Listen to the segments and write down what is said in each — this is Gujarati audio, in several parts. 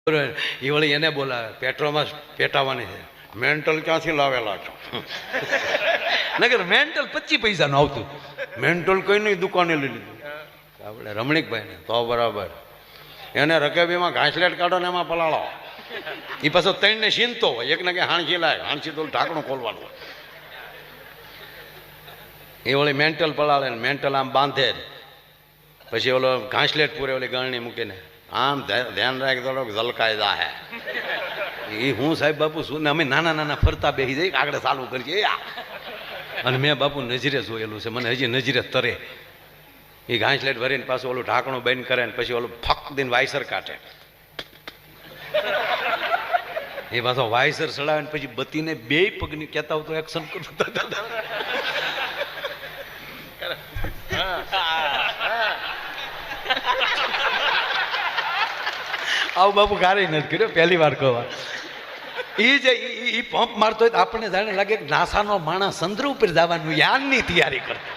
એ વળી એને બોલાવે, પેટ્રોલમાં પેટાવાની છે, મેન્ટલ ક્યાંથી લાવેલા છો? નગર મેન્ટલ 25 પૈસાનું આવતું, મેન્ટલ કઈ નહીં દુકાને લઈ લીધું આપણે રમણીકભાઈને. તો બરાબર એને રકેબીમાં ઘાસલેટ કાઢો ને એમાં પલાળો. એ પાછો 3 ને સીનતો હોય, એકને કે હાણસી લાય, હાણસી તો ઢાંકણું ખોલવાનું. એ વળી મેન્ટલ પલાળે ને મેન્ટલ આમ બાંધે, પછી ઓલો ઘાસલેટ પૂરે ઓલી ગળણી મૂકીને આમ ધ્યાન રાખી દો જલકાયદા હે. એ હું સાહેબ બાપુ શું ને અમે નાના નાના ફરતા બેસી જઈ આગળ ચાલુ કરીએ. અને મેં બાપુ નજરે જોયેલું છે, મને હજી નજરે તરે. એ ઘાસલેટ ભરીને પાછું ઓલું ઢાંકણું બંધ કરે ને પછી ઓલું ફક દઈને વાયસર કાઢે. એ પાછો વાયસર ચડાવે ને પછી બત્તીને 2 પગની કહેતા હોય તો એક્શન કરતા. આવું બાપુ ક્યારેય નથી કર્યો, પહેલી વાર કહવા. એ જે એ પંપ મારતો હોય તો આપણને જાણે લાગે કે નાસાનો માણસ ચંદ્ર ઉપર જવાનું યાનની તૈયારી કરતો.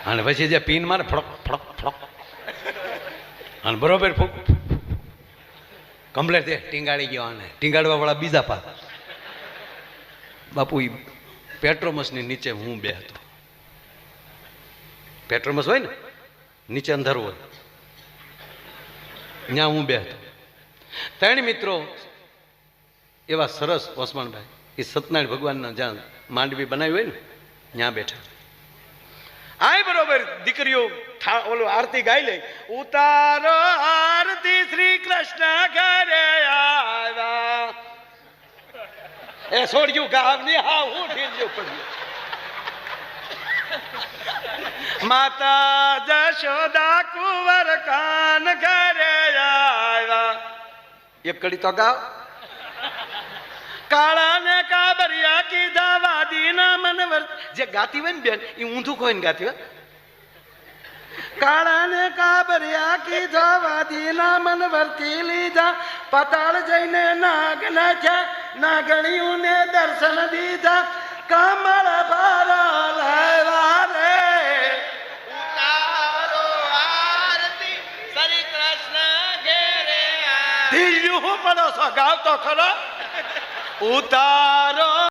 અને પછી જે પીન મારે ફડક ફડક ફડક અને બરોબર કમ્પ્લેટ ટીંગાડી ગયો. આને ટીંગાડવા વાળા બીજા પાસ. બાપુ એ પેટ્રોમસની નીચે હું બે હતો. પેટ્રોમસ હોય ને નીચે અંધારું હોય, ત્યાં હું બે હતો. 3 મિત્રો એવા સરસ ઓસમાનભાઈ, એ સત્યનારાયણ ભગવાનના જ્યાં માંડવી બનાવી હોય ને ત્યાં બેઠા. આય બરોબર દીકરીઓ ઓલું આરતી ગાઈ લે, ઉતારો આરતી શ્રી કૃષ્ણ ઘરે આવ્યા. એ છોડ્યું ગામની હા હું ઢીલ્યું પડ્યું. માતા જશોદા કુંવર કાન ઘરે આવ્યા. એક કડી તો ગાવ. કાળા ને કાબરિયા કીધા વાદી ના મનવર. જે ગાતી હોય ને બેન એ ઊંધું કોઈ ને ગાતી હોય. કાળા ને કાબરિયા કીધા વાદી ના મન વર્તી લીધા. પતાળ જઈને નાગ નાખ્યા, નાગણીયું ને દર્શન દીધા. કમળ ભરા લાવ્યા રે, ઉતારો આરતી શ્રી કૃષ્ણ ઘેરે આવ્યા. દિલ્યું હું પડો છો, ગાવ તો ખરો. ઉતારો